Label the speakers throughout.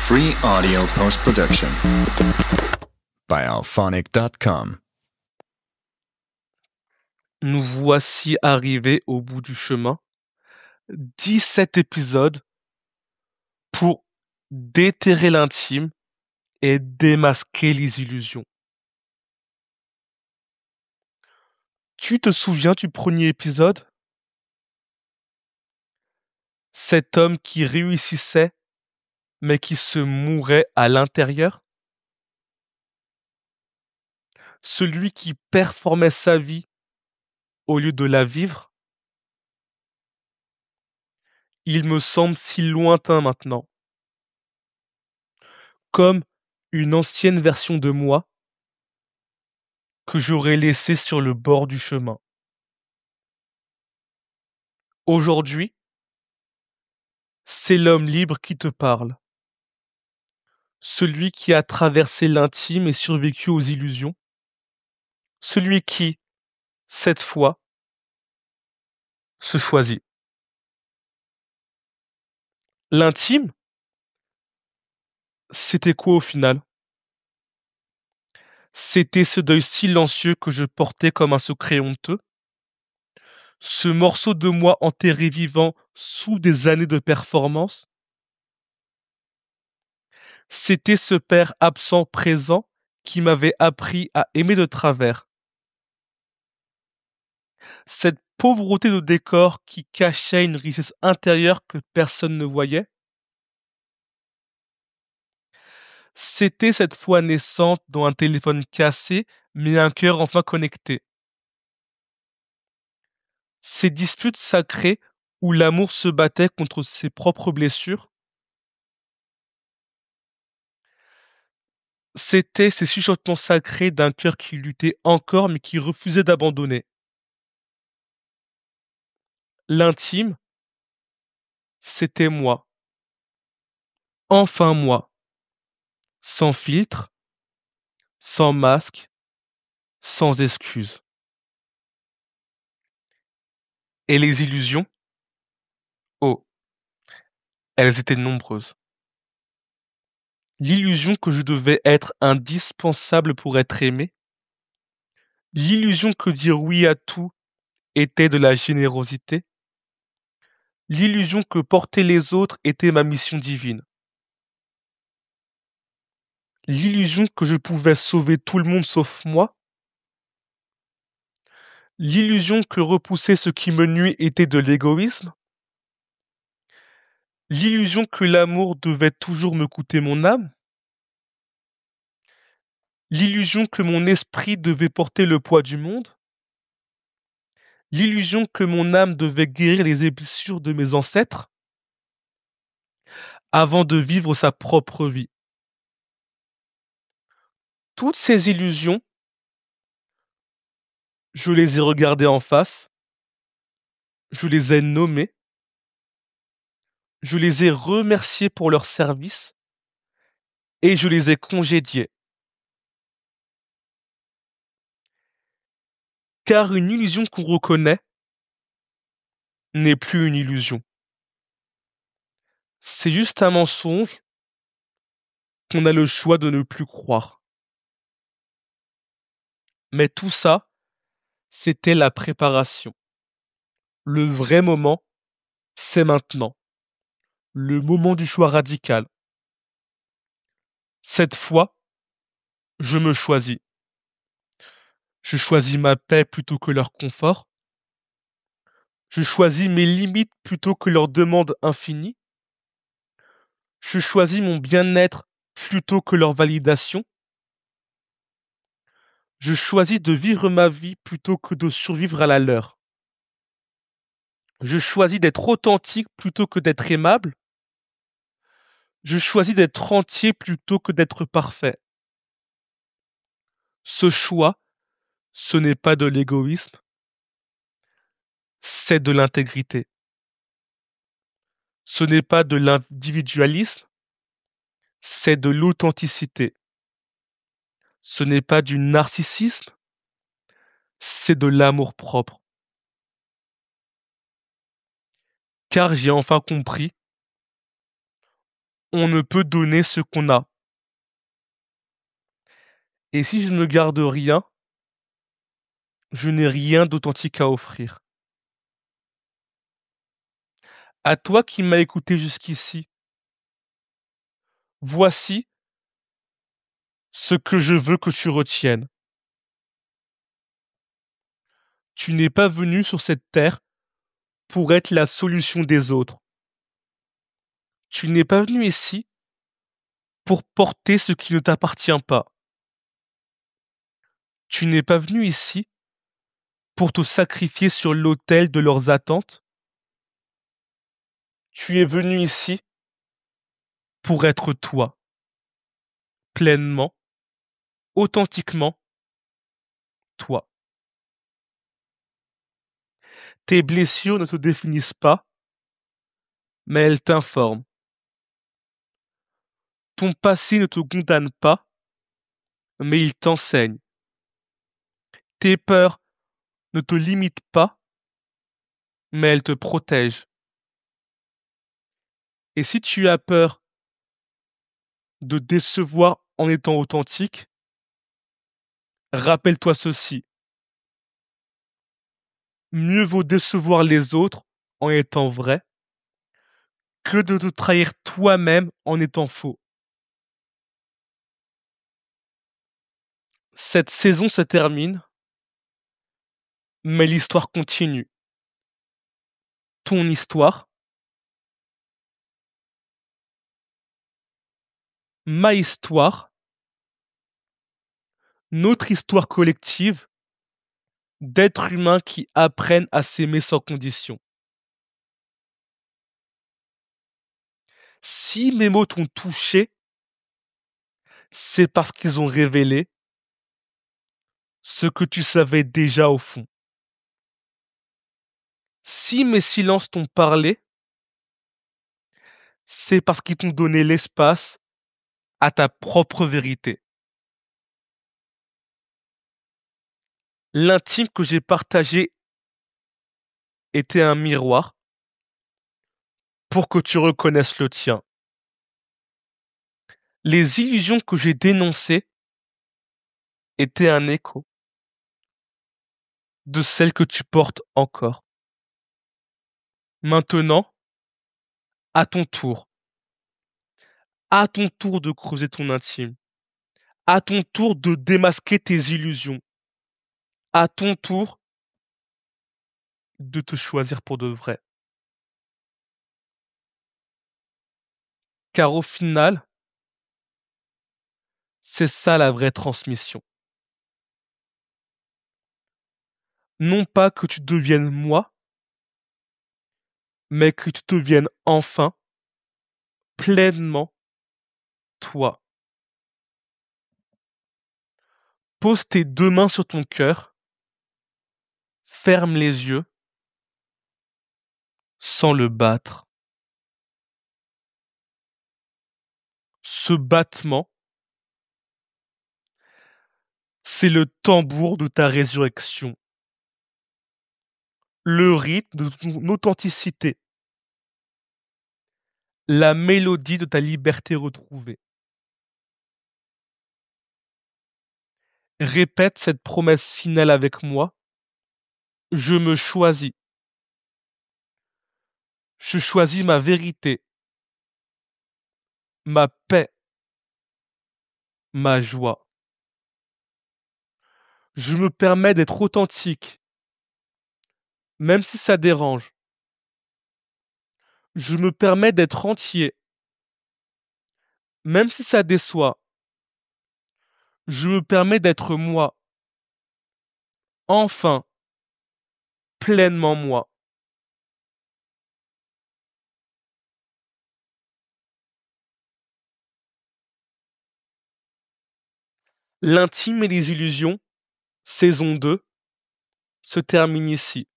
Speaker 1: Free audio post-production by alphonic.com.
Speaker 2: Nous voici arrivés au bout du chemin. 17 épisodes pour déterrer l'intime et démasquer les illusions. Tu te souviens du premier épisode? Cet homme qui réussissait mais qui se mourait à l'intérieur? Celui qui performait sa vie au lieu de la vivre? Il me semble si lointain maintenant. Comme une ancienne version de moi que j'aurais laissée sur le bord du chemin. Aujourd'hui, c'est l'homme libre qui te parle. Celui qui a traversé l'intime et survécu aux illusions. Celui qui, cette fois, se choisit. L'intime, c'était quoi au final? C'était ce deuil silencieux que je portais comme un secret honteux, ce morceau de moi enterré vivant sous des années de performance. C'était ce père absent présent qui m'avait appris à aimer de travers. Cette pauvreté de décor qui cachait une richesse intérieure que personne ne voyait. C'était cette foi naissante dont un téléphone cassé, mais un cœur enfin connecté. Ces disputes sacrées où l'amour se battait contre ses propres blessures. C'étaient ces chuchotements sacrés d'un cœur qui luttait encore mais qui refusait d'abandonner. L'intime, c'était moi. Enfin moi. Sans filtre, sans masque, sans excuse. Et les illusions? Oh, elles étaient nombreuses. L'illusion que je devais être indispensable pour être aimé. L'illusion que dire oui à tout était de la générosité. L'illusion que porter les autres était ma mission divine. L'illusion que je pouvais sauver tout le monde sauf moi. L'illusion que repousser ce qui me nuit était de l'égoïsme. L'illusion que l'amour devait toujours me coûter mon âme. L'illusion que mon esprit devait porter le poids du monde. L'illusion que mon âme devait guérir les blessures de mes ancêtres avant de vivre sa propre vie. Toutes ces illusions, je les ai regardées en face, je les ai nommées, je les ai remerciées pour leur service et je les ai congédiées. Car une illusion qu'on reconnaît n'est plus une illusion. C'est juste un mensonge qu'on a le choix de ne plus croire. Mais tout ça, c'était la préparation. Le vrai moment, c'est maintenant. Le moment du choix radical. Cette fois, je me choisis. Je choisis ma paix plutôt que leur confort. Je choisis mes limites plutôt que leurs demandes infinies. Je choisis mon bien-être plutôt que leur validation. Je choisis de vivre ma vie plutôt que de survivre à la leur. Je choisis d'être authentique plutôt que d'être aimable. Je choisis d'être entier plutôt que d'être parfait. Ce choix, ce n'est pas de l'égoïsme, c'est de l'intégrité. Ce n'est pas de l'individualisme, c'est de l'authenticité. Ce n'est pas du narcissisme, c'est de l'amour-propre. Car j'ai enfin compris, On ne peut donner ce qu'on a. Et si je ne garde rien, je n'ai rien d'authentique à offrir. À toi qui m'as écouté jusqu'ici, voici ce que je veux que tu retiennes. Tu n'es pas venu sur cette terre pour être la solution des autres. Tu n'es pas venu ici pour porter ce qui ne t'appartient pas. Tu n'es pas venu ici pour te sacrifier sur l'autel de leurs attentes. Tu es venu ici pour être toi, pleinement, authentiquement toi. Tes blessures ne te définissent pas, mais elles t'informent. Ton passé ne te condamne pas, mais il t'enseigne. Tes peurs ne te limitent pas, mais elles te protègent. Et si tu as peur de décevoir en étant authentique, rappelle-toi ceci. Mieux vaut décevoir les autres en étant vrai que de te trahir toi-même en étant faux. Cette saison se termine, mais l'histoire continue. Ton histoire, ma histoire, notre histoire collective d'êtres humains qui apprennent à s'aimer sans condition. Si mes mots t'ont touché, c'est parce qu'ils ont révélé ce que tu savais déjà au fond. Si mes silences t'ont parlé, c'est parce qu'ils t'ont donné l'espace à ta propre vérité. L'intime que j'ai partagé était un miroir pour que tu reconnaisses le tien. Les illusions que j'ai dénoncées étaient un écho de celles que tu portes encore. Maintenant, à ton tour de creuser ton intime, à ton tour de démasquer tes illusions, à ton tour de te choisir pour de vrai. Car au final, c'est ça la vraie transmission. Non pas que tu deviennes moi, mais que tu deviennes enfin pleinement toi. Pose tes deux mains sur ton cœur, ferme les yeux, sans le battre. Ce battement, c'est le tambour de ta résurrection, le rythme de ton authenticité, la mélodie de ta liberté retrouvée. Répète cette promesse finale avec moi. Je me choisis. Je choisis ma vérité, ma paix, ma joie. Je me permets d'être authentique, même si ça dérange. Je me permets d'être entier, même si ça déçoit. Je me permets d'être moi, enfin, pleinement moi. L'intime et les illusions, saison 2, se termine ici.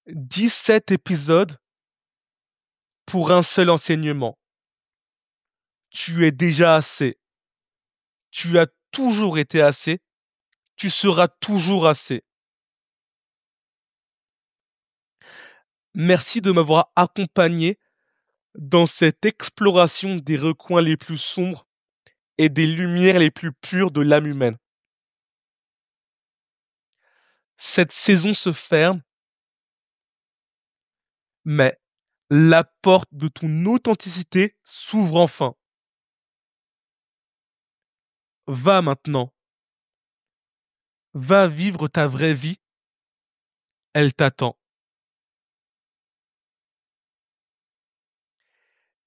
Speaker 2: 17 épisodes pour un seul enseignement. Tu es déjà assez. Tu as toujours été assez. Tu seras toujours assez. Merci de m'avoir accompagné dans cette exploration des recoins les plus sombres et des lumières les plus pures de l'âme humaine. Cette saison se ferme, mais la porte de ton authenticité s'ouvre enfin. Va maintenant. Va vivre ta vraie vie. Elle t'attend.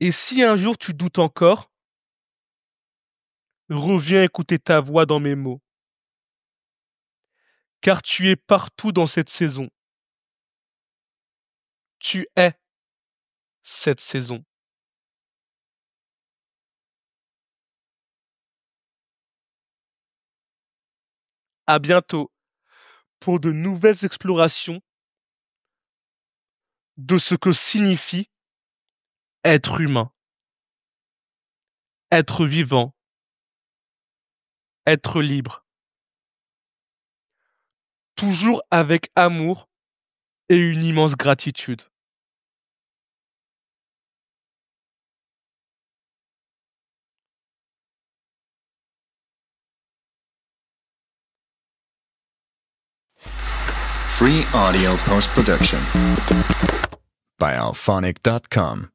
Speaker 2: Et si un jour tu doutes encore, reviens écouter ta voix dans mes mots. Car tu es partout dans cette saison. Tu es cette saison. À bientôt pour de nouvelles explorations de ce que signifie être humain, être vivant, être libre. Toujours avec amour et une immense gratitude.
Speaker 1: Free audio post-production by alphonic.com.